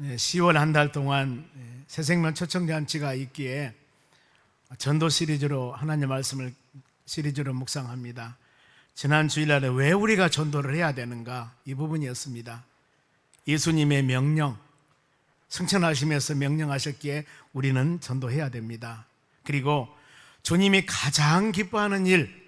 10월 한 달 동안 새생명 초청잔치가 있기에 전도 시리즈로 하나님 말씀을 시리즈로 묵상합니다. 지난 주일날에 왜 우리가 전도를 해야 되는가, 이 부분이었습니다. 예수님의 명령, 승천하시면서 명령하셨기에 우리는 전도해야 됩니다. 그리고 주님이 가장 기뻐하는 일,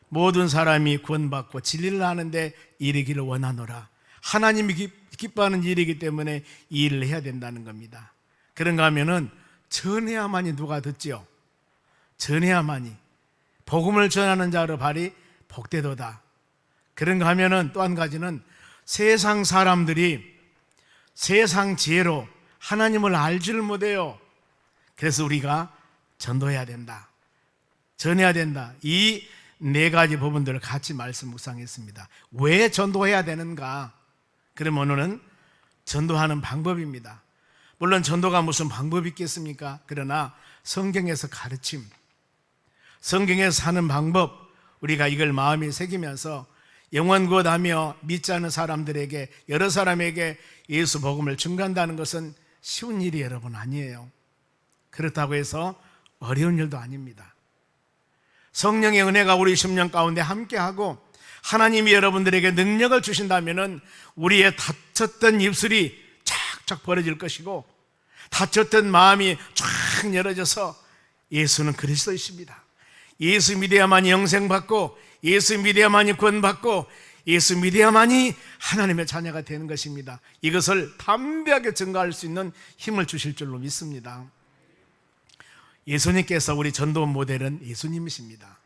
모든 사람이 구원받고 진리를 아는데 이르기를 원하노라. 하나님이 기뻐하는 일이기 때문에 이 일을 해야 된다는 겁니다. 그런가 하면은 전해야만이 누가 듣지요? 전해야만이 복음을 전하는 자로 발이 복되도다. 그런가 하면은 또 한 가지는 세상 사람들이 세상 지혜로 하나님을 알지를 못해요. 그래서 우리가 전도해야 된다, 전해야 된다. 이 네 가지 부분들을 같이 말씀 묵상했습니다. 왜 전도해야 되는가? 그럼 오늘은 전도하는 방법입니다. 물론 전도가 무슨 방법이 있겠습니까? 그러나 성경에서 가르침, 성경에서 사는 방법, 우리가 이걸 마음에 새기면서 영원구원하며 믿지 않은 사람들에게, 여러 사람에게 예수 복음을 증거한다는 것은 쉬운 일이 여러분 아니에요. 그렇다고 해서 어려운 일도 아닙니다. 성령의 은혜가 우리 심령 가운데 함께하고 하나님이 여러분들에게 능력을 주신다면 우리의 닫혔던 입술이 쫙쫙 벌어질 것이고 닫혔던 마음이 쫙 열어져서 예수는 그리스도이십니다, 예수 믿어야만이 영생받고 예수 믿어야만이 구원받고 예수 믿어야만이 하나님의 자녀가 되는 것입니다. 이것을 담대하게 증거할 수 있는 힘을 주실 줄로 믿습니다. 예수님께서 우리 전도 모델은 예수님이십니다.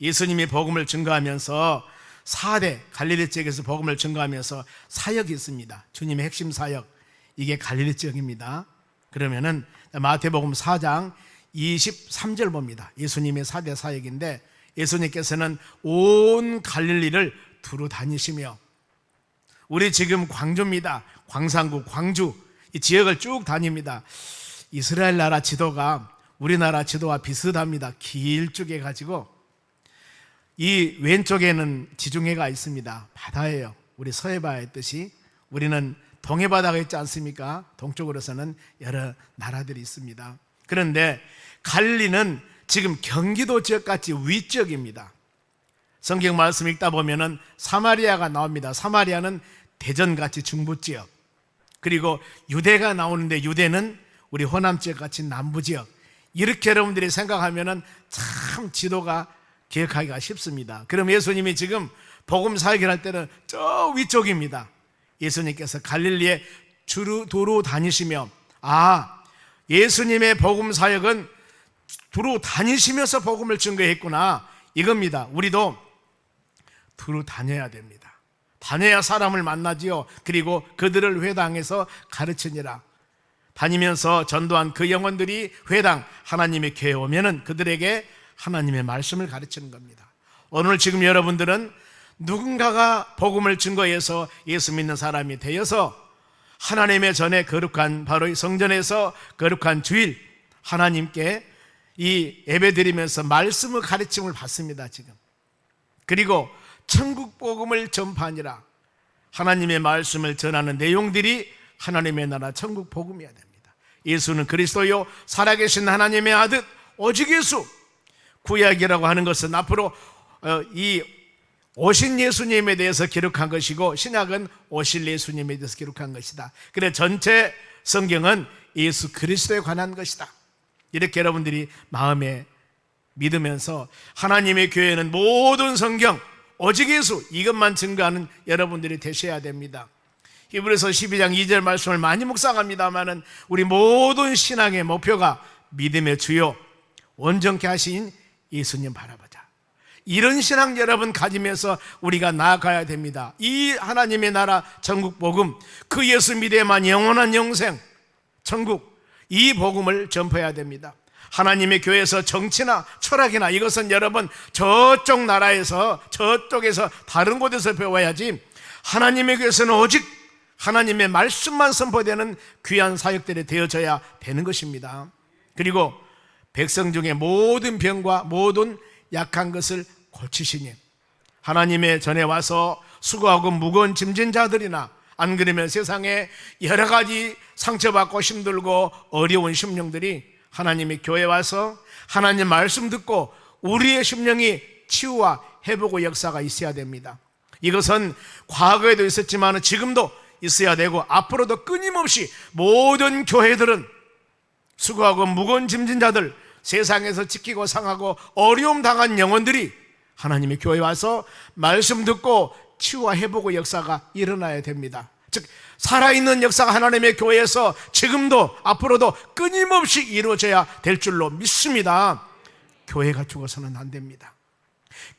예수님이 복음을 증거하면서 4대 갈릴리 지역에서 복음을 증거하면서 사역이 있습니다. 주님의 핵심 사역, 이게 갈릴리 지역입니다. 그러면은 마태복음 4장 23절 봅니다. 예수님의 4대 사역인데 예수님께서는 온 갈릴리를 두루 다니시며, 우리 지금 광주입니다. 광산구, 광주 이 지역을 쭉 다닙니다. 이스라엘 나라 지도가 우리나라 지도와 비슷합니다. 길쭉해 가지고 이 왼쪽에는 지중해가 있습니다. 바다예요. 우리 서해바다 있듯이 우리는 동해바다가 있지 않습니까? 동쪽으로서는 여러 나라들이 있습니다. 그런데 갈릴리는 지금 경기도 지역같이 위쪽입니다. 성경 말씀 읽다 보면은 사마리아가 나옵니다. 사마리아는 대전같이 중부지역, 그리고 유대가 나오는데 유대는 우리 호남 지역같이 남부지역. 이렇게 여러분들이 생각하면은 참 지도가 기억하기가 쉽습니다. 그럼 예수님이 지금 복음 사역을 할 때는 저 위쪽입니다. 예수님께서 갈릴리에 두루 다니시며, 예수님의 복음 사역은 두루 다니시면서 복음을 증거했구나, 이겁니다. 우리도 두루 다녀야 됩니다. 다녀야 사람을 만나지요. 그리고 그들을 회당에서 가르치니라. 다니면서 전도한 그 영혼들이 회당, 하나님의 교회에 오면은 그들에게 하나님의 말씀을 가르치는 겁니다. 오늘 지금 여러분들은 누군가가 복음을 증거해서 예수 믿는 사람이 되어서 하나님의 전에 거룩한, 바로 성전에서 거룩한 주일 하나님께 이 예배드리면서 말씀을 가르침을 받습니다 지금. 그리고 천국 복음을 전파하니라. 하나님의 말씀을 전하는 내용들이 하나님의 나라 천국 복음이어야 됩니다. 예수는 그리스도요 살아계신 하나님의 아들 오직 예수. 구약이라고 하는 것은 앞으로 이 오신 예수님에 대해서 기록한 것이고, 신약은 오실 예수님에 대해서 기록한 것이다. 그래 전체 성경은 예수 그리스도에 관한 것이다. 이렇게 여러분들이 마음에 믿으면서 하나님의 교회는 모든 성경 오직 예수, 이것만 증거하는 여러분들이 되셔야 됩니다. 히브리서 12장 2절 말씀을 많이 묵상합니다마는 우리 모든 신앙의 목표가 믿음의 주요 온전케 하신 예수님 바라보자. 이런 신앙 여러분 가지면서 우리가 나아가야 됩니다. 이 하나님의 나라 천국 복음, 그 예수 믿어야만 영원한 영생 천국, 이 복음을 전파해야 됩니다. 하나님의 교회에서 정치나 철학이나 이것은 여러분 저쪽 나라에서 저쪽에서 다른 곳에서 배워야지, 하나님의 교회에서는 오직 하나님의 말씀만 선포되는 귀한 사역들이 되어져야 되는 것입니다. 그리고 백성 중에 모든 병과 모든 약한 것을 고치시니, 하나님의 전에 와서 수고하고 무거운 짐진 자들이나 안 그러면 세상에 여러 가지 상처받고 힘들고 어려운 심령들이 하나님의 교회에 와서 하나님 말씀 듣고 우리의 심령이 치유와 회복의 역사가 있어야 됩니다. 이것은 과거에도 있었지만 지금도 있어야 되고 앞으로도 끊임없이 모든 교회들은 수고하고 무거운 짐진 자들, 세상에서 지키고 상하고 어려움 당한 영혼들이 하나님의 교회에 와서 말씀 듣고 치유와 회복의 역사가 일어나야 됩니다. 즉 살아있는 역사가 하나님의 교회에서 지금도 앞으로도 끊임없이 이루어져야 될 줄로 믿습니다. 교회가 죽어서는 안 됩니다.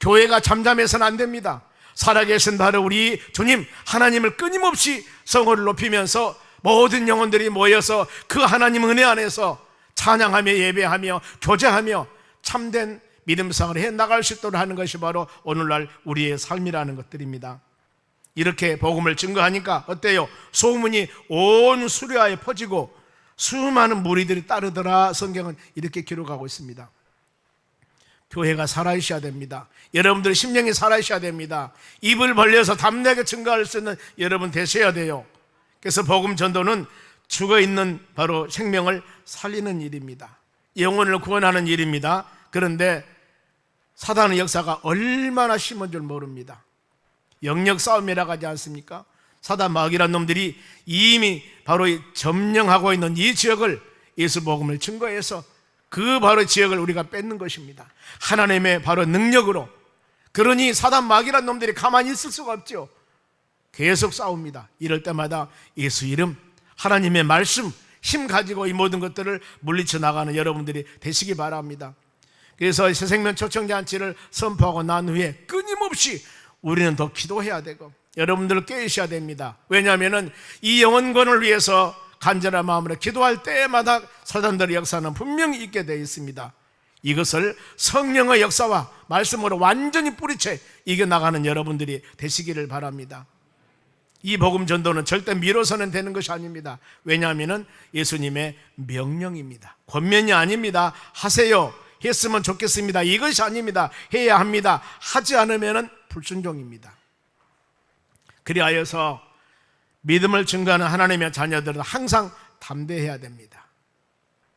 교회가 잠잠해서는 안 됩니다. 살아계신 바로 우리 주님 하나님을 끊임없이 성호를 높이면서 모든 영혼들이 모여서 그 하나님 은혜 안에서 찬양하며 예배하며 교제하며 참된 믿음생활을 해나갈 수 있도록 하는 것이 바로 오늘날 우리의 삶이라는 것들입니다. 이렇게 복음을 증거하니까 어때요? 소문이 온 수리아에 퍼지고 수많은 무리들이 따르더라. 성경은 이렇게 기록하고 있습니다. 교회가 살아있어야 됩니다. 여러분들의 심령이 살아있어야 됩니다. 입을 벌려서 담대하게 증거할 수 있는 여러분 되셔야 돼요. 그래서 복음 전도는 죽어있는 바로 생명을 살리는 일입니다. 영혼을 구원하는 일입니다. 그런데 사단의 역사가 얼마나 심한 줄 모릅니다. 영역 싸움이라고 하지 않습니까? 사단 마귀란 놈들이 이미 바로 점령하고 있는 이 지역을 예수 복음을 증거해서 그 바로 지역을 우리가 뺏는 것입니다. 하나님의 바로 능력으로. 그러니 사단 마귀란 놈들이 가만히 있을 수가 없죠. 계속 싸웁니다. 이럴 때마다 예수 이름, 하나님의 말씀, 힘 가지고 이 모든 것들을 물리쳐 나가는 여러분들이 되시기 바랍니다. 그래서 새생명 초청잔치를 선포하고 난 후에 끊임없이 우리는 더 기도해야 되고 여러분들 깨우셔야 됩니다. 왜냐하면 이 영혼권을 위해서 간절한 마음으로 기도할 때마다 사단들의 역사는 분명히 있게 되어 있습니다. 이것을 성령의 역사와 말씀으로 완전히 뿌리채 이겨나가는 여러분들이 되시기를 바랍니다. 이 복음 전도는 절대 미뤄서는 되는 것이 아닙니다. 왜냐하면 예수님의 명령입니다. 권면이 아닙니다. 하세요, 했으면 좋겠습니다, 이것이 아닙니다. 해야 합니다. 하지 않으면 불순종입니다. 그리하여서 믿음을 증거하는 하나님의 자녀들은 항상 담대해야 됩니다.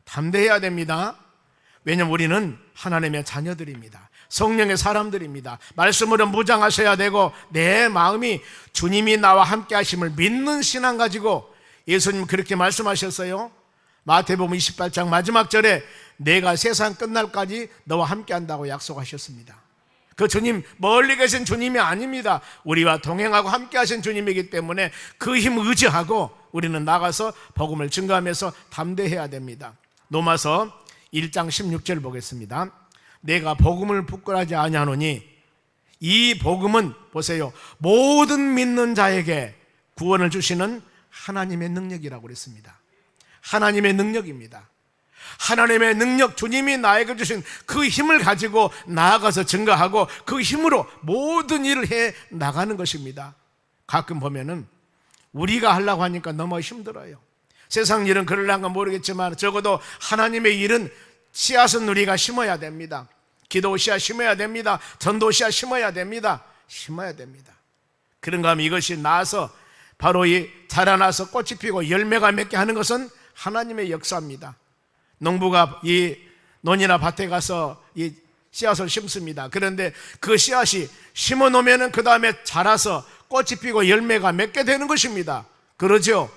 담대해야 됩니다. 왜냐하면 우리는 하나님의 자녀들입니다. 성령의 사람들입니다. 말씀으로 무장하셔야 되고 내 마음이 주님이 나와 함께 하심을 믿는 신앙 가지고 예수님 그렇게 말씀하셨어요. 마태복음 28장 마지막 절에 내가 세상 끝날까지 너와 함께 한다고 약속하셨습니다. 그 주님 멀리 계신 주님이 아닙니다. 우리와 동행하고 함께 하신 주님이기 때문에 그 힘 의지하고 우리는 나가서 복음을 증거하면서 담대해야 됩니다. 로마서 1장 16절 보겠습니다. 내가 복음을 부끄러워하지 아니하노니 이 복음은 보세요, 모든 믿는 자에게 구원을 주시는 하나님의 능력이라고 그랬습니다. 하나님의 능력입니다. 하나님의 능력, 주님이 나에게 주신 그 힘을 가지고 나아가서 증거하고 그 힘으로 모든 일을 해 나가는 것입니다. 가끔 보면은 우리가 하려고 하니까 너무 힘들어요. 세상 일은 그럴란가 모르겠지만 적어도 하나님의 일은 씨앗은 우리가 심어야 됩니다. 기도 씨앗 심어야 됩니다. 전도 씨앗 심어야 됩니다. 심어야 됩니다. 그런가 하면 이것이 나서 바로 이 자라나서 꽃이 피고 열매가 맺게 하는 것은 하나님의 역사입니다. 농부가 이 논이나 밭에 가서 이 씨앗을 심습니다. 그런데 그 씨앗이 심어 놓으면 그 다음에 자라서 꽃이 피고 열매가 맺게 되는 것입니다. 그러죠?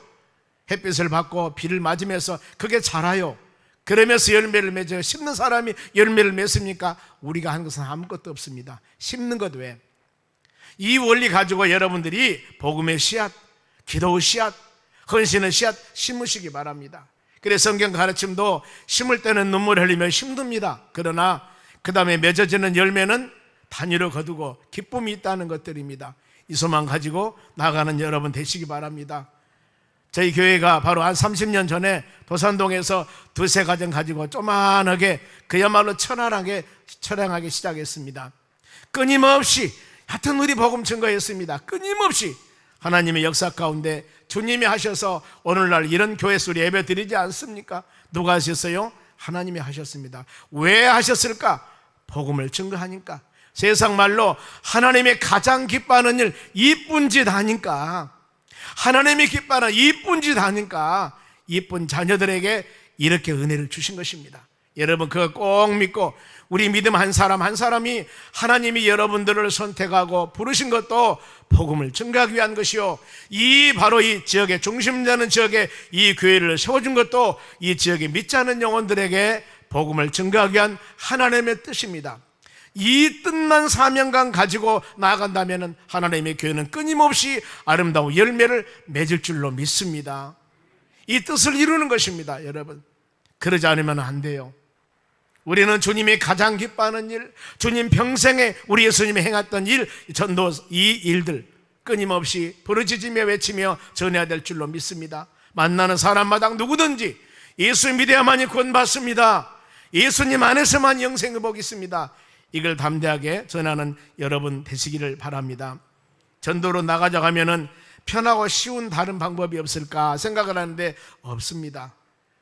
햇빛을 받고 비를 맞으면서 그게 자라요. 그러면서 열매를 맺어요. 심는 사람이 열매를 맺습니까? 우리가 한 것은 아무것도 없습니다. 심는 것 외에. 이 원리 가지고 여러분들이 복음의 씨앗, 기도의 씨앗, 헌신의 씨앗 심으시기 바랍니다. 그래서 성경 가르침도 심을 때는 눈물 흘리며 힘듭니다. 그러나 그 다음에 맺어지는 열매는 단위로 거두고 기쁨이 있다는 것들입니다. 이 소망 가지고 나가는 여러분 되시기 바랍니다. 저희 교회가 바로 한 30년 전에 도산동에서 두세 가정 가지고 조만하게 그야말로 처량하게 시작했습니다. 끊임없이 하여튼 우리 복음 증거했습니다. 끊임없이 하나님의 역사 가운데 주님이 하셔서 오늘날 이런 교회 수리 예배 드리지 않습니까? 누가 하셨어요? 하나님이 하셨습니다. 왜 하셨을까? 복음을 증거하니까. 세상 말로 하나님의 가장 기뻐하는 일, 이쁜 짓 하니까. 하나님이 기뻐하는 이쁜 짓 하니까 이쁜 자녀들에게 이렇게 은혜를 주신 것입니다. 여러분 그거 꼭 믿고 우리 믿음 한 사람 한 사람이 하나님이 여러분들을 선택하고 부르신 것도 복음을 증가하기 위한 것이요, 이 바로 이 지역의 중심되는 지역에 이 교회를 세워준 것도 이 지역에 믿지 않는 영혼들에게 복음을 증가하기 위한 하나님의 뜻입니다. 이 뜻만 사명감 가지고 나아간다면 하나님의 교회는 끊임없이 아름다운 열매를 맺을 줄로 믿습니다. 이 뜻을 이루는 것입니다. 여러분 그러지 않으면 안 돼요. 우리는 주님이 가장 기뻐하는 일, 주님 평생에 우리 예수님이 행했던 일, 전도 이 일들 끊임없이 부르짖으며 외치며 전해야 될 줄로 믿습니다. 만나는 사람마다 누구든지 예수 믿어야만이 구원받습니다. 예수님 안에서만 영생의 복이 있습니다. 이걸 담대하게 전하는 여러분 되시기를 바랍니다. 전도로 나가자고 하면은 편하고 쉬운 다른 방법이 없을까 생각을 하는데 없습니다.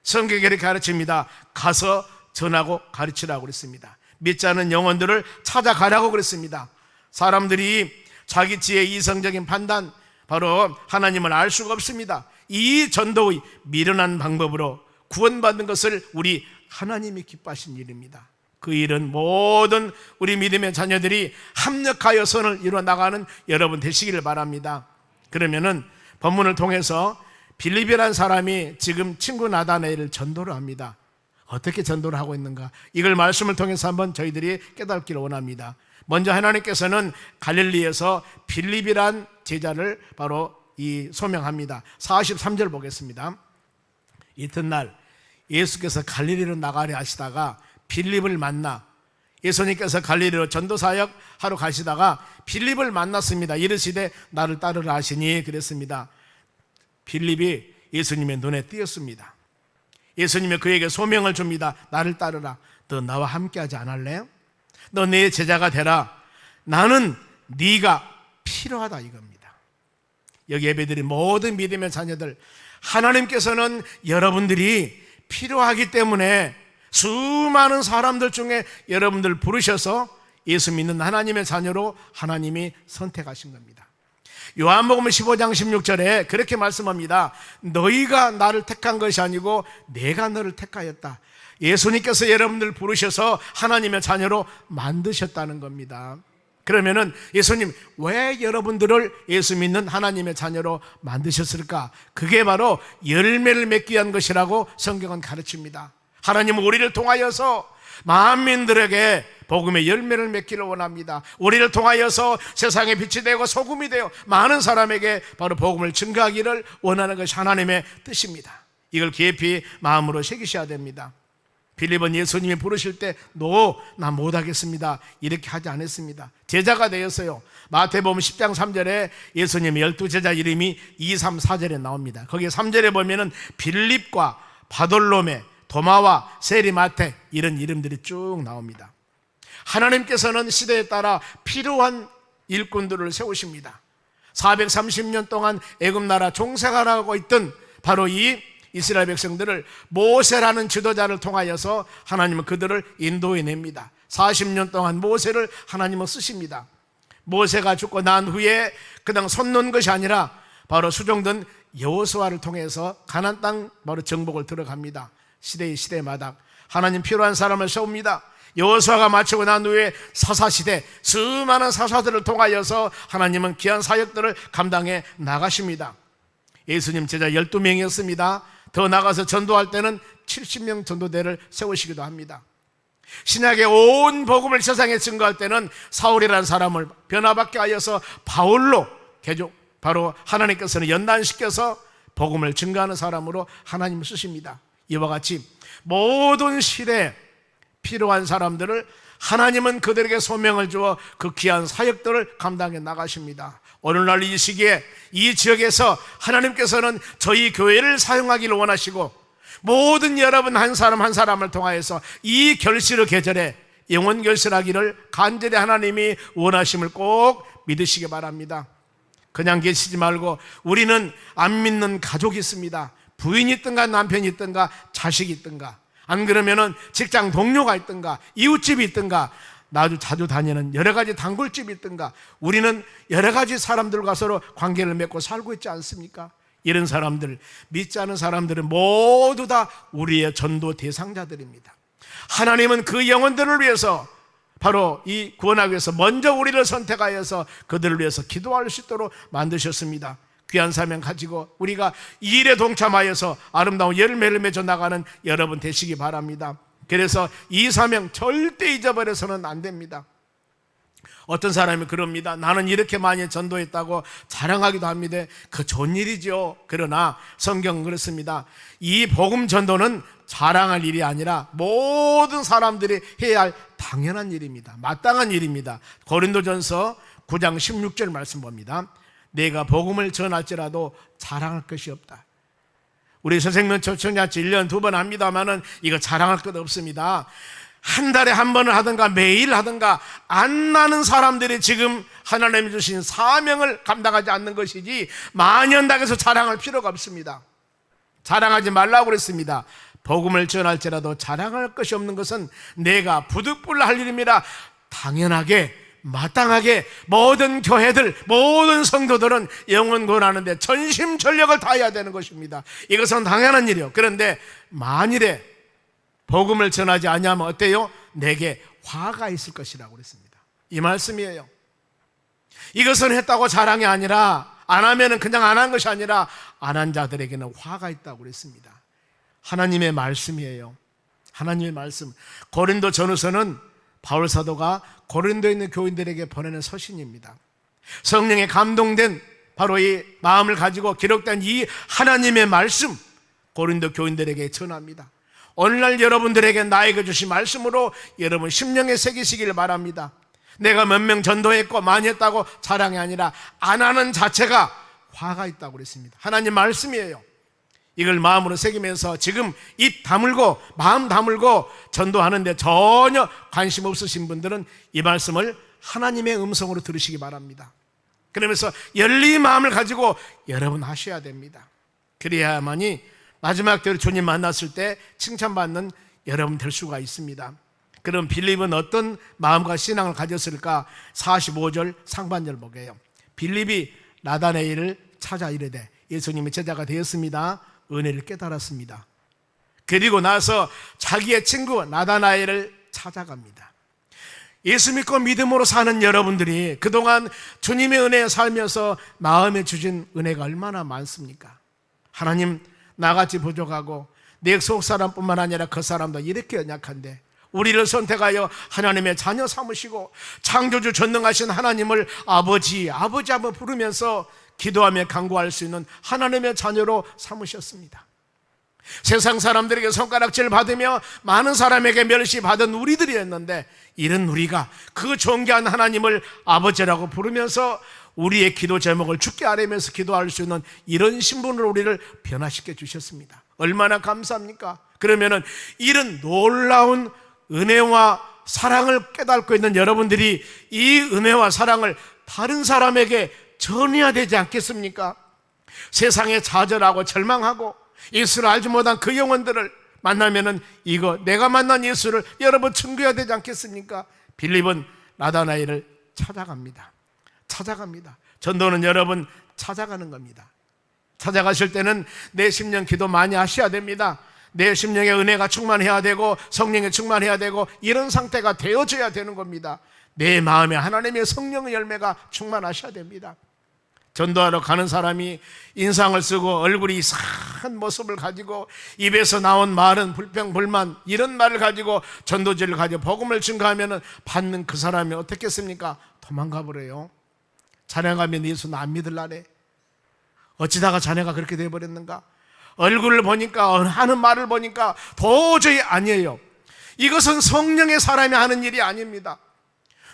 성경이 이렇게 가르칩니다. 가서 전하고 가르치라고 그랬습니다. 믿지 않는 영혼들을 찾아가라고 그랬습니다. 사람들이 자기 지혜의 이성적인 판단, 바로 하나님을 알 수가 없습니다. 이 전도의 미련한 방법으로 구원받는 것을 우리 하나님이 기뻐하신 일입니다. 그 일은 모든 우리 믿음의 자녀들이 합력하여 선을 이루어 나가는 여러분 되시기를 바랍니다. 그러면은 본문을 통해서 빌립이라는 사람이 지금 친구 나다나엘을 전도를 합니다. 어떻게 전도를 하고 있는가, 이걸 말씀을 통해서 한번 저희들이 깨닫기를 원합니다. 먼저 하나님께서는 갈릴리에서 빌립이란 제자를 바로 소명합니다. 43절 보겠습니다. 이튿날 예수께서 갈릴리로 나가려 하시다가 빌립을 만나, 예수님께서 갈릴리로 전도사역 하러 가시다가 빌립을 만났습니다. 이르시되 나를 따르라 하시니 그랬습니다. 빌립이 예수님의 눈에 띄었습니다. 예수님이 그에게 소명을 줍니다. 나를 따르라. 너 나와 함께 하지 않을래? 너 내 제자가 되라. 나는 네가 필요하다 이겁니다. 여기 예배드린 모든 믿음의 자녀들, 하나님께서는 여러분들이 필요하기 때문에 수많은 사람들 중에 여러분들 부르셔서 예수 믿는 하나님의 자녀로 하나님이 선택하신 겁니다. 요한복음 15장 16절에 그렇게 말씀합니다. 너희가 나를 택한 것이 아니고 내가 너를 택하였다. 예수님께서 여러분들 부르셔서 하나님의 자녀로 만드셨다는 겁니다. 그러면은 예수님 왜 여러분들을 예수 믿는 하나님의 자녀로 만드셨을까? 그게 바로 열매를 맺기 위한 것이라고 성경은 가르칩니다. 하나님은 우리를 통하여서 만민들에게 복음의 열매를 맺기를 원합니다. 우리를 통하여서 세상의 빛이 되고 소금이 되어 많은 사람에게 바로 복음을 증가하기를 원하는 것이 하나님의 뜻입니다. 이걸 깊이 마음으로 새기셔야 됩니다. 빌립은 예수님이 부르실 때 나 못하겠습니다 이렇게 하지 않았습니다. 제자가 되었어요. 마태복음 10장 3절에 예수님의 12제자 이름이 2, 3, 4절에 나옵니다. 거기에 3절에 보면은 빌립과 바돌로메, 도마와 세리마테 이런 이름들이 쭉 나옵니다. 하나님께서는 시대에 따라 필요한 일꾼들을 세우십니다. 430년 동안 애굽 나라 종생활하고 있던 바로 이 이스라엘 백성들을 모세라는 지도자를 통하여서 하나님은 그들을 인도해냅니다. 40년 동안 모세를 하나님은 쓰십니다. 모세가 죽고 난 후에 그냥 손 놓은 것이 아니라 바로 수종된 여호수아를 통해서 가나안 땅 바로 정복을 들어갑니다. 시대마다 하나님 필요한 사람을 세웁니다. 여호수아가 마치고 난 후에 사사시대 수많은 사사들을 통하여서 하나님은 귀한 사역들을 감당해 나가십니다. 예수님 제자 12명이었습니다. 더 나가서 전도할 때는 70명 전도대를 세우시기도 합니다. 신약의 온 복음을 세상에 증거할 때는 사울이라는 사람을 변화받게 하여서 바울로 개종, 바로 하나님께서는 연단시켜서 복음을 증거하는 사람으로 하나님을 쓰십니다. 이와 같이 모든 시대에 필요한 사람들을 하나님은 그들에게 소명을 주어 그 귀한 사역들을 감당해 나가십니다. 오늘날 이 시기에 이 지역에서 하나님께서는 저희 교회를 사용하기를 원하시고 모든 여러분 한 사람 한 사람을 통하여서 이 결실의 계절에 영원 결실하기를 간절히 하나님이 원하심을 꼭 믿으시기 바랍니다. 그냥 계시지 말고 우리는 안 믿는 가족이 있습니다. 부인이 있든가 남편이 있든가 자식이 있든가, 안 그러면은 직장 동료가 있든가 이웃집이 있든가 아주 자주 다니는 여러 가지 단골집이 있던가, 우리는 여러 가지 사람들과 서로 관계를 맺고 살고 있지 않습니까? 이런 사람들, 믿지 않은 사람들은 모두 다 우리의 전도 대상자들입니다. 하나님은 그 영혼들을 위해서, 바로 이 구원하기 위해서 먼저 우리를 선택하여서 그들을 위해서 기도할 수 있도록 만드셨습니다. 귀한 사명 가지고 우리가 이 일에 동참하여서 아름다운 열매를 맺어 나가는 여러분 되시기 바랍니다. 그래서 이 사명 절대 잊어버려서는 안 됩니다. 어떤 사람이 그럽니다. 나는 이렇게 많이 전도했다고 자랑하기도 합니다. 그 좋은 일이죠. 그러나 성경은 그렇습니다. 이 복음 전도는 자랑할 일이 아니라 모든 사람들이 해야 할 당연한 일입니다. 마땅한 일입니다. 고린도전서 9장 16절 말씀 봅니다. 내가 복음을 전할지라도 자랑할 것이 없다. 우리 새생명 초청자치 1년 2번 합니다만은 이거 자랑할 것 없습니다. 한 달에 한 번을 하든가 매일 하든가 안 나는 사람들이 지금 하나님이 주신 사명을 감당하지 않는 것이지 만연당해서 자랑할 필요가 없습니다. 자랑하지 말라고 그랬습니다. 복음을 전할지라도 자랑할 것이 없는 것은 내가 부득불 할 일입니다. 당연하게 마땅하게 모든 교회들, 모든 성도들은 영혼 구원하는데 전심전력을 다해야 되는 것입니다. 이것은 당연한 일이요. 그런데 만일에 복음을 전하지 아니하면 어때요? 내게 화가 있을 것이라고 그랬습니다. 이 말씀이에요. 이것은 했다고 자랑이 아니라, 안 하면은 그냥 안 한 것이 아니라 안 한 자들에게는 화가 있다고 그랬습니다. 하나님의 말씀이에요. 하나님의 말씀. 고린도 전후서는 바울 사도가 고린도에 있는 교인들에게 보내는 서신입니다. 성령에 감동된 바로 이 마음을 가지고 기록된 이 하나님의 말씀, 고린도 교인들에게 전합니다. 오늘날 여러분들에게 나에게 주신 말씀으로 여러분 심령에 새기시길 바랍니다. 내가 몇 명 전도했고 많이 했다고 자랑이 아니라 안 하는 자체가 화가 있다고 그랬습니다. 하나님 말씀이에요. 이걸 마음으로 새기면서 지금 입 다물고 마음 다물고 전도하는데 전혀 관심 없으신 분들은 이 말씀을 하나님의 음성으로 들으시기 바랍니다. 그러면서 열린 마음을 가지고 여러분 하셔야 됩니다. 그래야만이 마지막 때로 주님 만났을 때 칭찬받는 여러분 될 수가 있습니다. 그럼 빌립은 어떤 마음과 신앙을 가졌을까? 45절 상반절 보게요. 빌립이 나다나엘을 찾아 이르되 예수님의 제자가 되었습니다. 은혜를 깨달았습니다. 그리고 나서 자기의 친구 나다나엘을 찾아갑니다. 예수 믿고 믿음으로 사는 여러분들이 그동안 주님의 은혜에 살면서 마음에 주신 은혜가 얼마나 많습니까? 하나님, 나같이 부족하고 내 속사람뿐만 아니라 그 사람도 이렇게 연약한데 우리를 선택하여 하나님의 자녀 삼으시고 창조주 전능하신 하나님을 아버지 한번 부르면서 기도하며 간구할 수 있는 하나님의 자녀로 삼으셨습니다. 세상 사람들에게 손가락질 받으며 많은 사람에게 멸시받은 우리들이었는데, 이런 우리가 그 존귀한 하나님을 아버지라고 부르면서 우리의 기도 제목을 주께 아뢰면서 기도할 수 있는 이런 신분으로 우리를 변화시켜 주셨습니다. 얼마나 감사합니까? 그러면은 이런 놀라운 은혜와 사랑을 깨닫고 있는 여러분들이 이 은혜와 사랑을 다른 사람에게 전해야 되지 않겠습니까? 세상에 좌절하고 절망하고 예수를 알지 못한 그 영혼들을 만나면은 이거 내가 만난 예수를 여러분 증거해야 되지 않겠습니까? 빌립은 나다나엘을 찾아갑니다. 전도는 여러분 찾아가는 겁니다. 찾아가실 때는 내 심령 기도 많이 하셔야 됩니다. 내 심령에 은혜가 충만해야 되고 성령에 충만해야 되고 이런 상태가 되어져야 되는 겁니다. 내 마음에 하나님의 성령의 열매가 충만하셔야 됩니다. 전도하러 가는 사람이 인상을 쓰고 얼굴이 이상한 모습을 가지고 입에서 나온 말은 불평, 불만 이런 말을 가지고 전도지를 가지고 복음을 증거하면 받는 그 사람이 어떻겠습니까? 도망가 버려요. 자네가면 예수는 안 믿을라네. 어찌다가 자네가 그렇게 되어버렸는가? 얼굴을 보니까 하는 말을 보니까 도저히 아니에요. 이것은 성령의 사람이 하는 일이 아닙니다.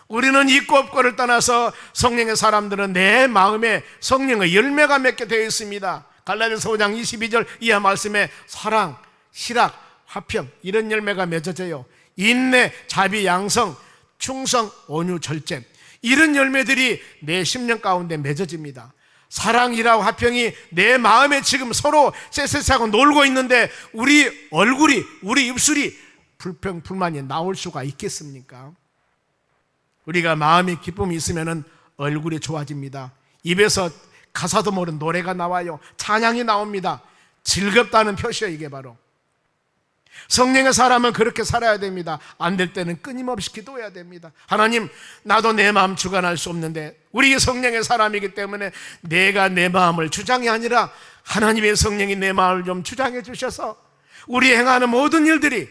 우리는 있고 없고를 떠나서 성령의 사람들은 내 마음에 성령의 열매가 맺게 되어 있습니다. 갈라디아서 5장 22절 이하 말씀에 사랑, 실학, 화평 이런 열매가 맺어져요. 인내, 자비, 양성, 충성, 온유, 절제 이런 열매들이 내 심령 가운데 맺어집니다. 사랑이라고 화평이 내 마음에 지금 서로 쎄쎄하고 놀고 있는데 우리 얼굴이, 우리 입술이 불평, 불만이 나올 수가 있겠습니까? 우리가 마음에 기쁨이 있으면 얼굴이 좋아집니다. 입에서 가사도 모르는 노래가 나와요. 찬양이 나옵니다. 즐겁다는 표시예요. 이게 바로 성령의 사람은 그렇게 살아야 됩니다. 안 될 때는 끊임없이 기도해야 됩니다. 하나님, 나도 내 마음 주관할 수 없는데 우리 성령의 사람이기 때문에 내가 내 마음을 주장이 아니라 하나님의 성령이 내 마음을 좀 주장해 주셔서 우리 행하는 모든 일들이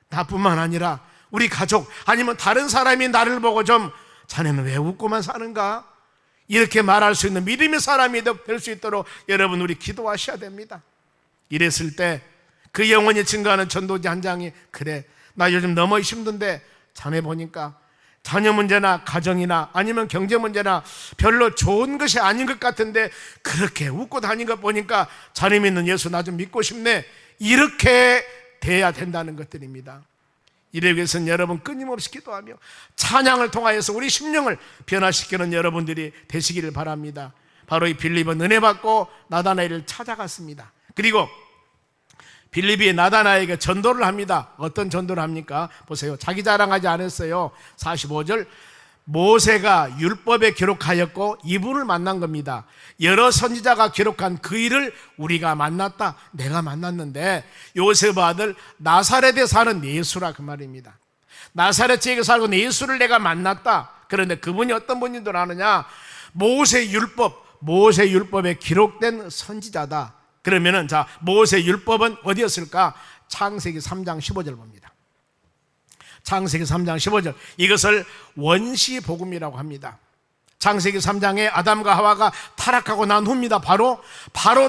나뿐만 아니라 우리 가족 아니면 다른 사람이 나를 보고 좀 자네는 왜 웃고만 사는가? 이렇게 말할 수 있는 믿음의 사람이 될 수 있도록 여러분 우리 기도하셔야 됩니다. 이랬을 때 그 영혼이 증거하는 전도지 한 장이 그래, 나 요즘 너무 힘든데 자네 보니까 자녀 문제나 가정이나 아니면 경제 문제나 별로 좋은 것이 아닌 것 같은데 그렇게 웃고 다니는 것 보니까 자네 믿는 예수 나 좀 믿고 싶네. 이렇게 돼야 된다는 것들입니다. 이를 위해서는 여러분 끊임없이 기도하며 찬양을 통하여서 우리 심령을 변화시키는 여러분들이 되시기를 바랍니다. 바로 이 빌립은 은혜 받고 나다나엘을 찾아갔습니다. 그리고 빌립이 나다나엘에게 전도를 합니다. 어떤 전도를 합니까? 보세요. 자기 자랑하지 않았어요. 45절, 모세가 율법에 기록하였고 이분을 만난 겁니다. 여러 선지자가 기록한 그 일을 우리가 만났다. 내가 만났는데 요셉 아들 나사렛에 사는 예수라 그 말입니다. 나사렛 지역에 살고 있는 예수를 내가 만났다. 그런데 그분이 어떤 분인 줄 아느냐? 모세 율법에 기록된 선지자다. 그러면은 자, 모세 율법은 어디였을까? 창세기 3장 15절 봅니다. 창세기 3장 15절, 이것을 원시복음이라고 합니다. 창세기 3장에 아담과 하와가 타락하고 난 후입니다. 바로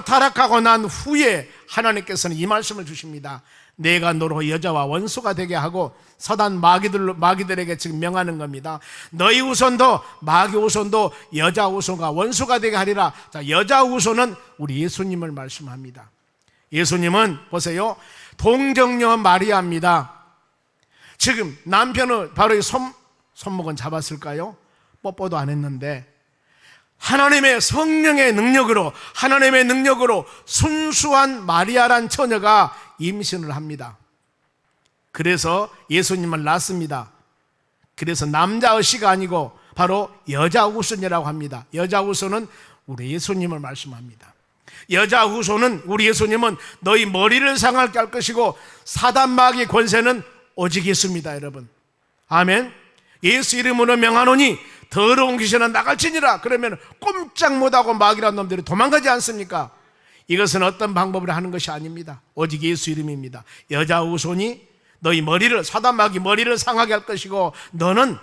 타락하고 난 후에 하나님께서는 이 말씀을 주십니다. 내가 너로 여자와 원수가 되게 하고 사단 마귀들에게 지금 명하는 겁니다. 너희 후손도 마귀 후손도 여자 후손과 원수가 되게 하리라. 자, 여자 후손은 우리 예수님을 말씀합니다. 예수님은 보세요, 동정녀 마리아입니다. 지금 남편은 바로 이 손목은 잡았을까요? 뽀뽀도 안 했는데 하나님의 성령의 능력으로 순수한 마리아란 처녀가 임신을 합니다. 그래서 예수님을 낳습니다. 그래서 남자의 씨가 아니고 바로 여자 후손이라고 합니다. 여자 후손은 우리 예수님을 말씀합니다. 여자 후손은 우리 예수님은 너희 머리를 상하게 할 것이고 사단 마귀 권세는 오직 있습니다. 여러분, 아멘. 예수 이름으로 명하노니 더러운 귀신은 나갈지니라. 그러면 꼼짝 못하고 마귀란 놈들이 도망가지 않습니까? 이것은 어떤 방법으로 하는 것이 아닙니다. 오직 예수 이름입니다. 여자 후손이 너희 사단 마귀 머리를 상하게 할 것이고 너는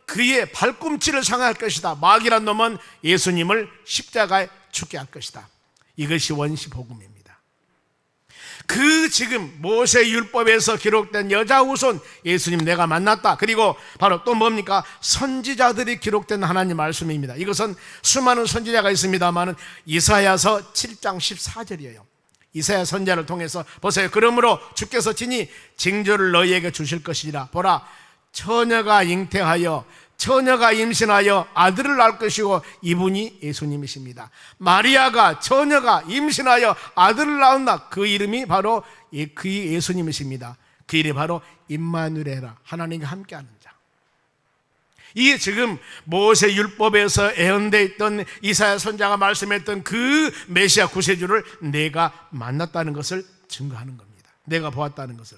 그의 발꿈치를 상할 것이다. 마귀란 놈은 예수님을 십자가에 죽게 할 것이다. 이것이 원시복음입니다. 지금 모세 율법에서 기록된 여자 후손 예수님 내가 만났다. 그리고 바로 또 뭡니까? 선지자들이 기록된 하나님 말씀입니다. 이것은 수많은 선지자가 있습니다만 이사야서 7장 14절이에요. 이사야 선지자를 통해서 보세요. 그러므로 주께서 친히 징조를 너희에게 주실 것이라. 보라, 처녀가 잉태하여 처녀가 임신하여 아들을 낳을 것이고 이분이 예수님이십니다. 마리아가 처녀가 임신하여 아들을 낳는다. 그 이름이 바로 그 예수님이십니다. 그 이름이 바로 임마누엘이라, 하나님과 함께하는 자. 이게 지금 모세 율법에서 예언되어 있던 이사야 선지자가 말씀했던 그 메시아 구세주를 내가 만났다는 것을 증거하는 겁니다. 내가 보았다는 것을.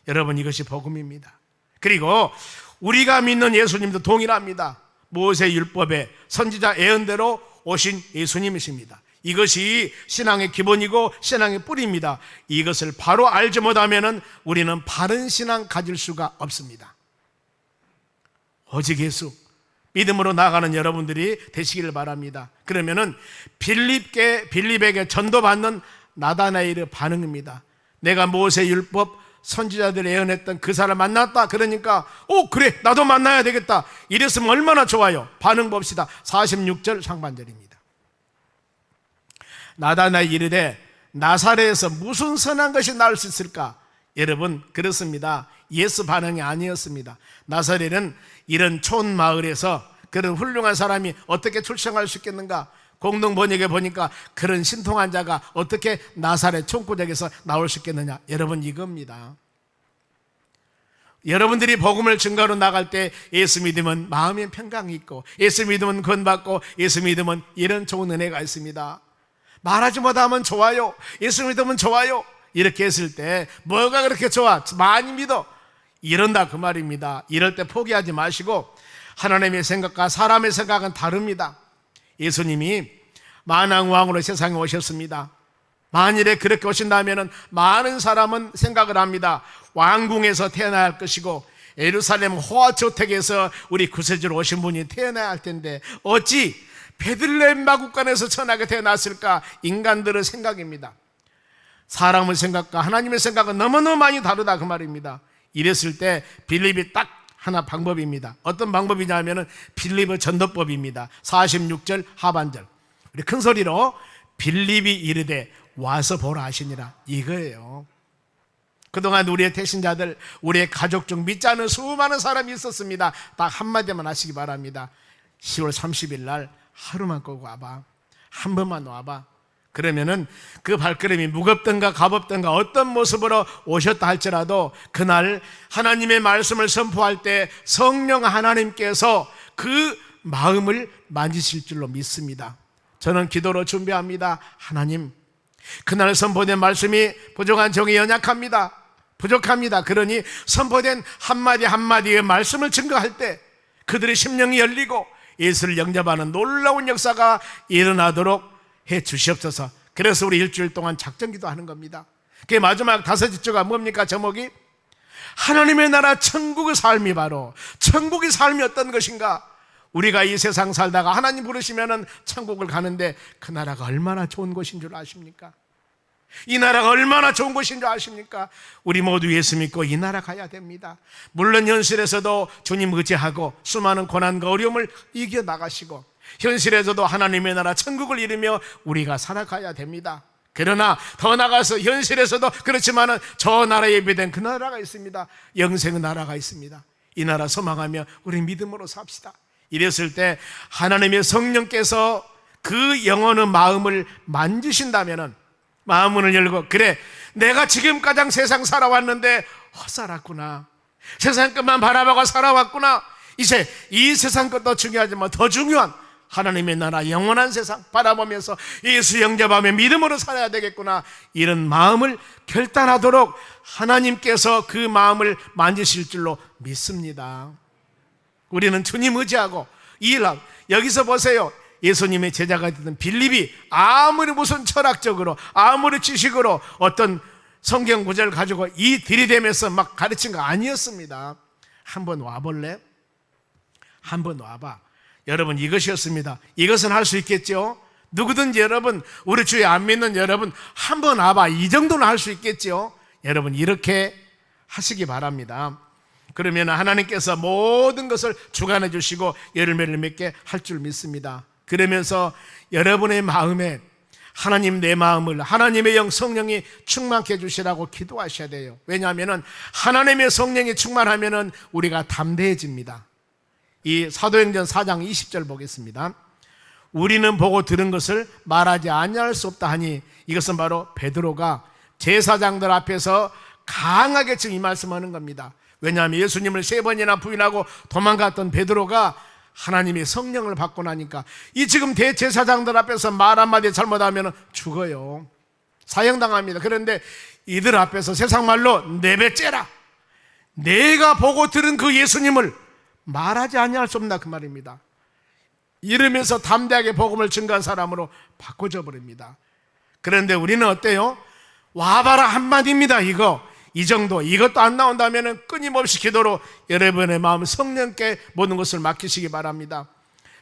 여러분, 이것이 복음입니다. 그리고 우리가 믿는 예수님도 동일합니다. 모세 율법의 선지자 예언대로 오신 예수님이십니다. 이것이 신앙의 기본이고 신앙의 뿌리입니다. 이것을 바로 알지 못하면 우리는 바른 신앙 가질 수가 없습니다. 오직 예수 믿음으로 나아가는 여러분들이 되시기를 바랍니다. 그러면은 빌립에게 전도받는 나다나엘의 반응입니다. 내가 모세 율법 선지자들이 예언했던 그 사람 만났다. 그러니까 그래, 나도 만나야 되겠다. 이랬으면 얼마나 좋아요. 반응 봅시다. 46절 상반절입니다. 나다나엘이 이르되 나사렛에서 무슨 선한 것이 나올 수 있을까? 여러분, 그렇습니다. 예수 반응이 아니었습니다. 나사렛은 이런 촌 마을에서 그런 훌륭한 사람이 어떻게 출생할 수 있겠는가? 공동 번역에 보니까 그런 신통한 자가 어떻게 나사렛 촌구적에서 나올 수 있겠느냐? 여러분, 이겁니다. 여러분들이 복음을 증거로 나갈 때 예수 믿으면 마음에 평강이 있고, 예수 믿으면 구원받고, 예수 믿으면 이런 좋은 은혜가 있습니다. 말하지 못하면 좋아요, 예수 믿으면 좋아요, 이렇게 했을 때 뭐가 그렇게 좋아? 많이 믿어, 이런다 그 말입니다. 이럴 때 포기하지 마시고, 하나님의 생각과 사람의 생각은 다릅니다. 예수님이 만왕왕으로 세상에 오셨습니다. 만일에 그렇게 오신다면 많은 사람은 생각을 합니다. 왕궁에서 태어나야 할 것이고 예루살렘 호화저택에서 우리 구세주로 오신 분이 태어나야 할 텐데 어찌 베들레헴 마구간에서 천하게 태어났을까? 인간들의 생각입니다. 사람의 생각과 하나님의 생각은 너무너무 많이 다르다 그 말입니다. 이랬을 때 빌립이 딱 하나 방법입니다. 어떤 방법이냐면 빌립의 전도법입니다. 46절 하반절, 우리 큰 소리로 빌립이 이르되 와서 보라 하시니라, 이거예요. 그동안 우리의 태신자들, 우리의 가족 중 믿지 않은 수많은 사람이 있었습니다. 딱 한마디만 하시기 바랍니다. 10월 30일 날 하루만 꼭 와봐, 한 번만 와봐. 그러면은 그 발걸음이 무겁든가 가볍든가 어떤 모습으로 오셨다 할지라도 그날 하나님의 말씀을 선포할 때 성령 하나님께서 그 마음을 만지실 줄로 믿습니다. 저는 기도로 준비합니다. 하나님, 그날 선포된 말씀이 부족한 종이 연약합니다. 부족합니다. 그러니 선포된 한마디 한마디의 말씀을 증거할 때 그들의 심령이 열리고 예수를 영접하는 놀라운 역사가 일어나도록 해 주시옵소서. 그래서 우리 일주일 동안 작전기도 하는 겁니다. 그 마지막 5주가 뭡니까? 제목이 하나님의 나라 천국의 삶이 바로, 천국의 삶이 어떤 것인가? 우리가 이 세상 살다가 하나님 부르시면은 천국을 가는데 그 나라가 얼마나 좋은 곳인 줄 아십니까? 이 나라가 얼마나 좋은 곳인 줄 아십니까? 우리 모두 예수 믿고 이 나라 가야 됩니다. 물론 현실에서도 주님 의지하고 수많은 고난과 어려움을 이겨나가시고 현실에서도 하나님의 나라 천국을 이루며 우리가 살아가야 됩니다. 그러나 더 나아가서 현실에서도 그렇지만은 저 나라에 예비된 그 나라가 있습니다. 영생의 나라가 있습니다. 이 나라 소망하며 우리 믿음으로 삽시다. 이랬을 때 하나님의 성령께서 그 영혼의 마음을 만지신다면은 마음문을 열고, 그래, 내가 지금까지 세상 살아왔는데 헛살았구나, 세상 것만 바라보고 살아왔구나, 이제 이 세상 것도 중요하지만 더 중요한 하나님의 나라 영원한 세상 바라보면서 예수 영접하며 믿음으로 살아야 되겠구나, 이런 마음을 결단하도록 하나님께서 그 마음을 만지실 줄로 믿습니다. 우리는 주님 의지하고 일하고, 여기서 보세요. 예수님의 제자가 되던 빌립이 아무리 무슨 철학적으로 아무리 지식으로 어떤 성경 구절을 가지고 이 들이대면서 막 가르친 거 아니었습니다. 한번 와볼래? 한번 와봐. 여러분, 이것이었습니다. 이것은 할 수 있겠죠? 누구든지 여러분, 우리 주에 안 믿는 여러분, 한번 와봐. 이 정도는 할 수 있겠죠? 여러분, 이렇게 하시기 바랍니다. 그러면 하나님께서 모든 것을 주관해 주시고 열매를 맺게 할 줄 믿습니다. 그러면서 여러분의 마음에 하나님, 내 마음을 하나님의 영 성령이 충만케 해주시라고 기도하셔야 돼요. 왜냐하면 하나님의 성령이 충만하면 우리가 담대해집니다. 이 사도행전 4장 20절 보겠습니다. 우리는 보고 들은 것을 말하지 아니할 수 없다 하니, 이것은 바로 베드로가 제사장들 앞에서 강하게 지금 이 말씀하는 겁니다. 왜냐하면 예수님을 3번이나 부인하고 도망갔던 베드로가 하나님의 성령을 받고 나니까 이 지금 대제사장들 앞에서 말 한마디 잘못하면 죽어요. 사형당합니다. 그런데 이들 앞에서 세상 말로 내배째라, 내가 보고 들은 그 예수님을 말하지 아니할 수 없나 그 말입니다. 이러면서 담대하게 복음을 증거한 사람으로 바꿔줘 버립니다. 그런데 우리는 어때요? 와봐라 한마디입니다. 이 정도, 이것도 안 나온다면 끊임없이 기도로 여러분의 마음 성령께 모든 것을 맡기시기 바랍니다.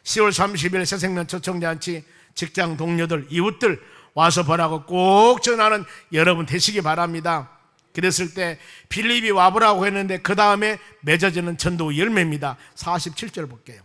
10월 30일 새생명 초청잔치 직장 동료들, 이웃들 와서 보라고 꼭 전하는 여러분 되시기 바랍니다. 그랬을 때 빌립이 와보라고 했는데 그 다음에 맺어지는 전도 열매입니다. 47절 볼게요.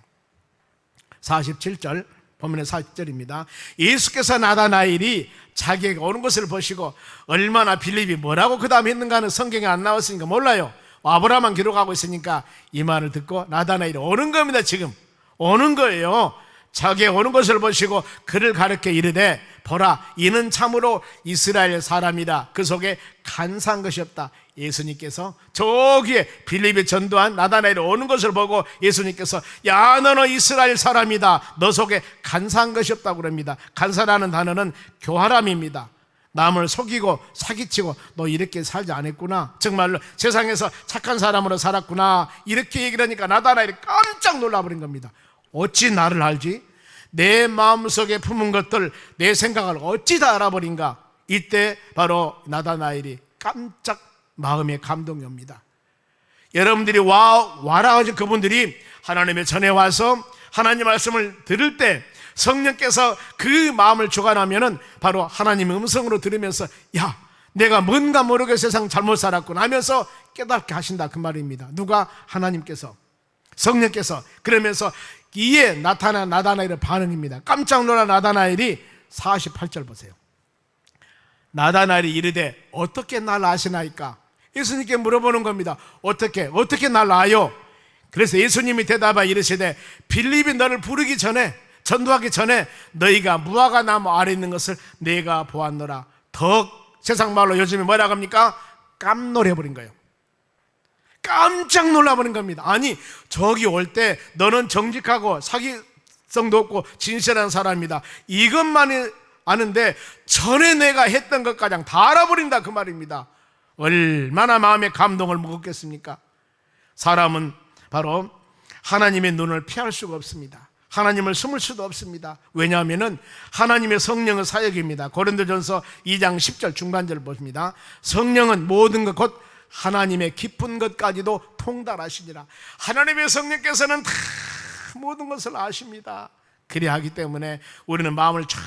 47절 보면 40절입니다. 예수께서 나다나엘이 자기에게 오는 것을 보시고, 얼마나 빌립이 뭐라고 그 다음 했는가는 성경에 안 나왔으니까 몰라요. 와보라만 기록하고 있으니까 이 말을 듣고 나다나엘이 오는 겁니다. 지금 오는 거예요. 자기의 오는 것을 보시고 그를 가르쳐 이르되 보라 이는 참으로 이스라엘 사람이라 그 속에 간사한 것이 없다. 예수님께서 저기에 빌립이 전도한 나다나엘이 오는 것을 보고 예수님께서 야 너는 이스라엘 사람이다. 너 속에 간사한 것이 없다고 그럽니다. 간사라는 단어는 교활함입니다. 남을 속이고 사기치고 너 이렇게 살지 않았구나, 정말로 세상에서 착한 사람으로 살았구나, 이렇게 얘기를 하니까 나다나엘이 깜짝 놀라버린 겁니다. 어찌 나를 알지? 내 마음속에 품은 것들, 내 생각을 어찌 다 알아버린가? 이때 바로 나다나엘이 깜짝 마음의 감동이 옵니다. 여러분들이 와라 가지고 그분들이 하나님의 전에 와서 하나님 말씀을 들을 때 성령께서 그 마음을 주관하면은 바로 하나님의 음성으로 들으면서 야 내가 뭔가 모르게 세상 잘못 살았구나 하면서 깨닫게 하신다, 그 말입니다. 누가? 하나님께서, 성령께서. 그러면서 이에 나타난 나다나엘의 반응입니다. 깜짝 놀란 나다나엘이 48절 보세요. 나다나엘이 이르되 어떻게 날 아시나이까? 예수님께 물어보는 겁니다. 어떻게 날 아요? 그래서 예수님이 대답하여 이르시되 빌립이 너를 부르기 전에, 전도하기 전에 너희가 무화과 나무 아래 있는 것을 내가 보았노라. 더 세상 말로 요즘에 뭐라고 합니까? 깜놀해버린 거예요. 깜짝 놀라버린 겁니다. 아니 저기 올 때 너는 정직하고 사기성도 없고 진실한 사람이다, 이것만 아는데 전에 내가 했던 것까지 다 알아버린다, 그 말입니다. 얼마나 마음의 감동을 먹었겠습니까? 사람은 바로 하나님의 눈을 피할 수가 없습니다. 하나님을 숨을 수도 없습니다. 왜냐하면 하나님의 성령은 사역입니다. 고린도전서 2장 10절 중반절 보십니다. 성령은 모든 것 곧 하나님의 깊은 것까지도 통달하시니라. 하나님의 성령께서는 다 모든 것을 아십니다. 그리하기 때문에 우리는 마음을 쫙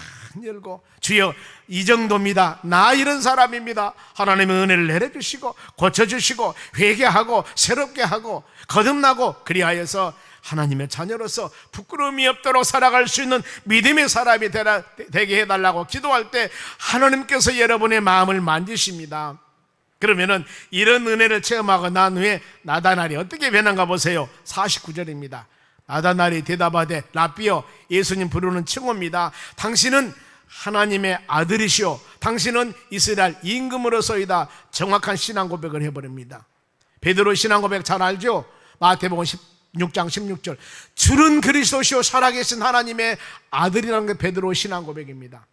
열고 주여 이 정도입니다, 나 이런 사람입니다, 하나님의 은혜를 내려주시고 고쳐주시고 회개하고 새롭게 하고 거듭나고 그리하여서 하나님의 자녀로서 부끄러움이 없도록 살아갈 수 있는 믿음의 사람이 되게 해달라고 기도할 때 하나님께서 여러분의 마음을 만지십니다. 그러면은 이런 은혜를 체험하고 난 후에 나다나엘이 어떻게 변한가 보세요. 49절입니다. 나다나엘이 대답하되 라삐여, 예수님 부르는 칭호입니다. 당신은 하나님의 아들이시오, 당신은 이스라엘 임금으로서이다. 정확한 신앙 고백을 해버립니다. 베드로 신앙 고백 잘 알죠? 마태복음 16장 16절 주는 그리스도시오 살아계신 하나님의 아들이라는 게 베드로 신앙 고백입니다.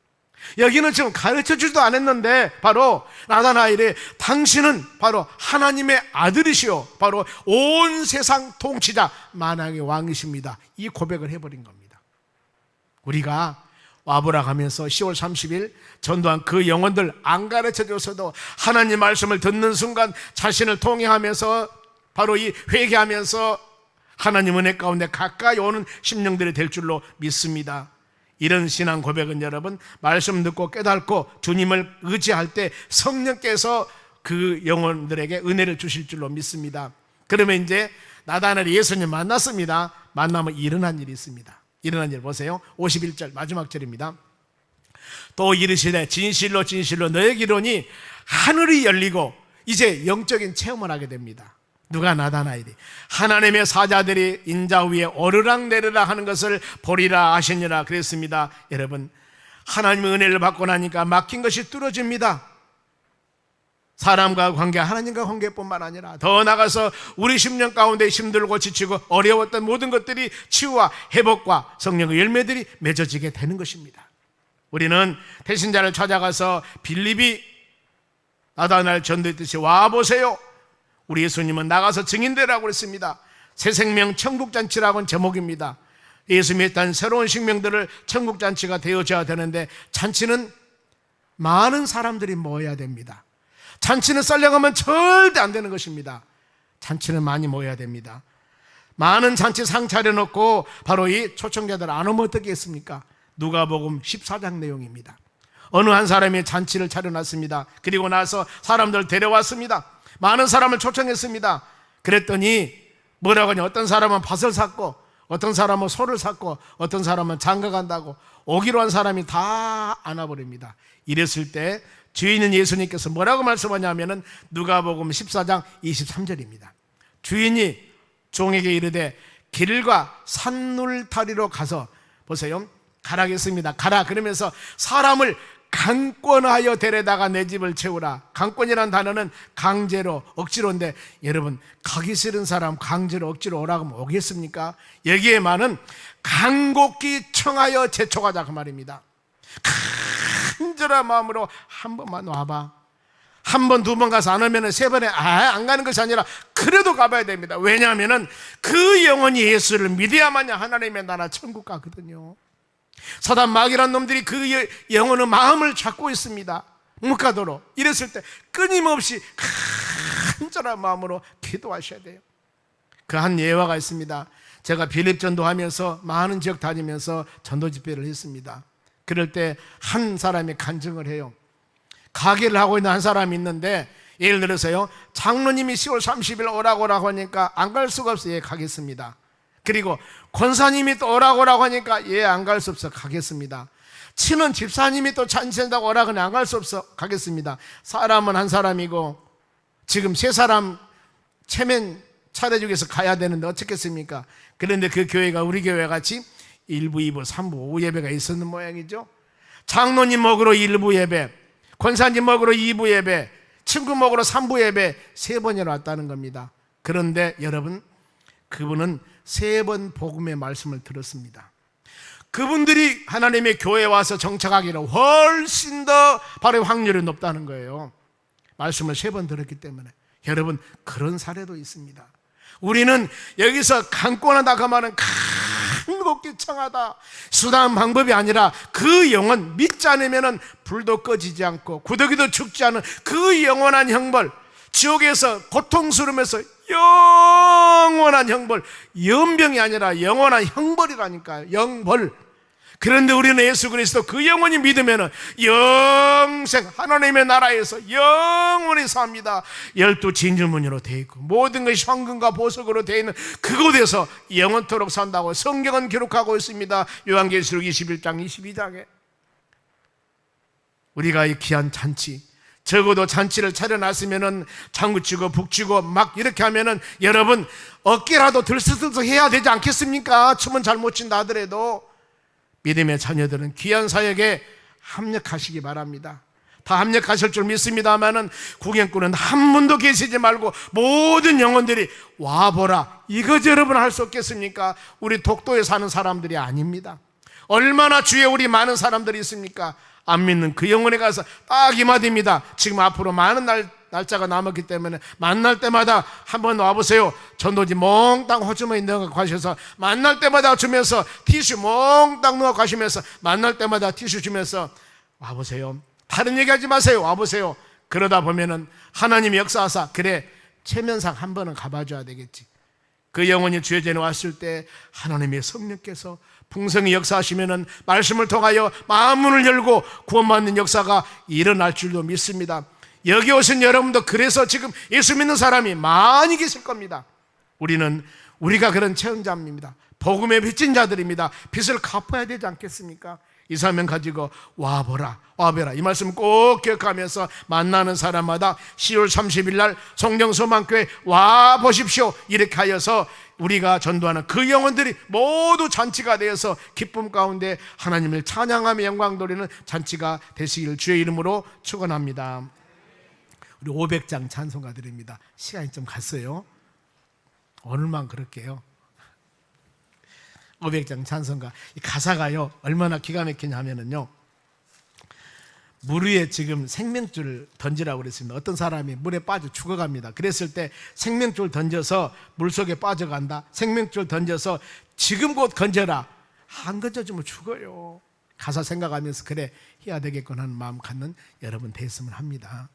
여기는 지금 가르쳐주지도 않았는데 바로 나다나엘이 당신은 바로 하나님의 아들이시오, 바로 온 세상 통치자 만왕의 왕이십니다, 이 고백을 해버린 겁니다. 우리가 와보라 하면서 10월 30일 전도한 그 영혼들 안 가르쳐줘서도 하나님 말씀을 듣는 순간 자신을 통행하면서 바로 이 회개하면서 하나님 은혜 가운데 가까이 오는 심령들이 될 줄로 믿습니다. 이런 신앙 고백은 여러분 말씀 듣고 깨닫고 주님을 의지할 때 성령께서 그 영혼들에게 은혜를 주실 줄로 믿습니다. 그러면 이제 나다나엘이 예수님 만났습니다. 만나면 일어난 일이 있습니다. 일어난 일 보세요. 51절 마지막 절입니다. 또 이르시되 진실로 진실로 너에게 이르노니 하늘이 열리고 이제 영적인 체험을 하게 됩니다. 누가? 나다나엘이. 하나님의 사자들이 인자 위에 오르락내리락 하는 것을 보리라 하시니라 그랬습니다. 여러분 하나님의 은혜를 받고 나니까 막힌 것이 뚫어집니다. 사람과 관계, 하나님과 관계뿐만 아니라 더 나아가서 우리 심령 가운데 힘들고 지치고 어려웠던 모든 것들이 치유와 회복과 성령의 열매들이 맺어지게 되는 것입니다. 우리는 배신자를 찾아가서 빌립이 나다나엘 전도했듯이 와보세요, 우리 예수님은 나가서 증인되라고 그랬습니다. 새 생명 천국잔치라고는 제목입니다. 예수님이 했던 새로운 생명들을 천국잔치가 되어져야 되는데 잔치는 많은 사람들이 모여야 됩니다. 잔치는 썰려가면 절대 안 되는 것입니다. 잔치는 많이 모여야 됩니다. 많은 잔치 상 차려놓고 바로 이 초청자들 안 오면 어떻게 했습니까? 누가복음 14장 내용입니다. 어느 한 사람이 잔치를 차려놨습니다. 그리고 나서 사람들 데려왔습니다. 많은 사람을 초청했습니다. 그랬더니 뭐라고 하냐, 어떤 사람은 밭을 샀고 어떤 사람은 소를 샀고 어떤 사람은 장가 간다고 오기로 한 사람이 다 안 와버립니다. 이랬을 때 주인은 예수님께서 뭐라고 말씀하냐면은 누가복음 14장 23절입니다. 주인이 종에게 이르되 길과 산울타리로 가서 보세요. 가라겠습니다. 가라. 그러면서 사람을 강권하여 데려다가 내 집을 채우라. 강권이라는 단어는 강제로, 억지로인데, 여러분 가기 싫은 사람 강제로 억지로 오라고 하면 오겠습니까? 여기에 많은 간곡히 청하여 재촉하자 그 말입니다. 간절한 마음으로 한 번만 와봐. 한 번, 두 번 가서 안 오면 세 번에 안 가는 것이 아니라 그래도 가봐야 됩니다. 왜냐하면 그 영혼이 예수를 믿어야만이 하나님의 나라 천국 가거든요. 사단 마귀란 놈들이 그 영혼의 마음을 잡고 있습니다. 못 가도록. 이랬을 때 끊임없이 간절한 마음으로 기도하셔야 돼요. 그 한 예화가 있습니다. 제가 빌립 전도하면서 많은 지역 다니면서 전도 집회를 했습니다. 그럴 때 한 사람이 간증을 해요. 가게를 하고 있는 한 사람이 있는데, 예를 들어서요, 장로님이 10월 30일 오라고 하니까 안 갈 수가 없어요. 예, 가겠습니다. 그리고 권사님이 또 오라고 하니까 예, 안 갈 수 없어 가겠습니다. 친원 집사님이 또 잔치한다고 오라고 하니 안 갈 수 없어 가겠습니다. 사람은 한 사람이고 지금 세 사람 체면 차려주기 위해서 가야 되는데 어쩌겠습니까? 그런데 그 교회가 우리 교회 같이 1부, 2부, 3부, 5 예배가 있었는 모양이죠. 장로님 먹으러 1부 예배, 권사님 먹으러 2부 예배, 친구 먹으러 3부 예배 3번이나 왔다는 겁니다. 그런데 여러분, 그분은 3번 복음의 말씀을 들었습니다. 그분들이 하나님의 교회에 와서 정착하기를 훨씬 더 바로 확률이 높다는 거예요. 말씀을 3번 들었기 때문에. 여러분, 그런 사례도 있습니다. 우리는 여기서 강권하다 그 말은 간곡히 청하다, 수단 방법이 아니라 그 영혼 믿지 않으면 불도 꺼지지 않고 구더기도 죽지 않은 그 영원한 형벌, 지옥에서 고통스러우면서 영원한 형벌, 연병이 아니라 영원한 형벌이라니까요. 영벌. 그런데 우리는 예수 그리스도 그 영원히 믿으면 영생 하나님의 나라에서 영원히 삽니다. 12진주문으로 되어 있고 모든 것이 황금과 보석으로 되어 있는 그곳에서 영원토록 산다고 성경은 기록하고 있습니다. 요한계시록 21장 22장에. 우리가 이 귀한 잔치, 적어도 잔치를 차려놨으면은 장구치고 북치고 막 이렇게 하면은 여러분 어깨라도 들썩들썩 해야 되지 않겠습니까? 춤은 잘 못 춘다 하더라도. 믿음의 자녀들은 귀한 사역에 합력하시기 바랍니다. 다 합력하실 줄 믿습니다만은 구경꾼은 한 분도 계시지 말고 모든 영혼들이 와보라, 이거지 여러분 할 수 없겠습니까? 우리 독도에 사는 사람들이 아닙니다. 얼마나 주위에 우리 많은 사람들이 있습니까? 안 믿는 그 영혼에 가서 딱 이 마디입니다. 지금 앞으로 많은 날짜가 남았기 때문에 만날 때마다 한번 와보세요. 전도지 몽땅 호주머니 넣어 가셔서 만날 때마다 주면서 티슈 몽땅 넣어 가시면서 만날 때마다 티슈 주면서 와보세요. 다른 얘기하지 마세요. 와보세요. 그러다 보면은 하나님이 역사하사 그래 체면상 한 번은 가봐줘야 되겠지. 그 영혼이 주의 전에 왔을 때 하나님의 성령께서 풍성히 역사하시면은 말씀을 통하여 마음문을 열고 구원받는 역사가 일어날 줄도 믿습니다. 여기 오신 여러분도 그래서 지금 예수 믿는 사람이 많이 계실 겁니다. 우리가 그런 체험자입니다. 복음의 빚진 자들입니다. 빚을 갚아야 되지 않겠습니까? 이 사명 가지고 와보라 이 말씀 꼭 기억하면서 만나는 사람마다 10월 30일 날 성령소망교회 와보십시오 이렇게 하여서 우리가 전도하는 그 영혼들이 모두 잔치가 되어서 기쁨 가운데 하나님을 찬양하며 영광 돌리는 잔치가 되시길 주의 이름으로 축원합니다. 우리 500장 찬송가 드립니다. 시간이 좀 갔어요. 오늘만 그럴게요. 500장 찬송가. 이 가사가요 얼마나 기가 막히냐 하면은요, 물 위에 지금 생명줄 던지라고 그랬습니다. 어떤 사람이 물에 빠져 죽어갑니다. 그랬을 때 생명줄 던져서 물속에 빠져간다, 생명줄 던져서 지금 곧 건져라, 안 건져주면 죽어요. 가사 생각하면서 그래 해야 되겠구나 하는 마음 갖는 여러분 됐으면 합니다.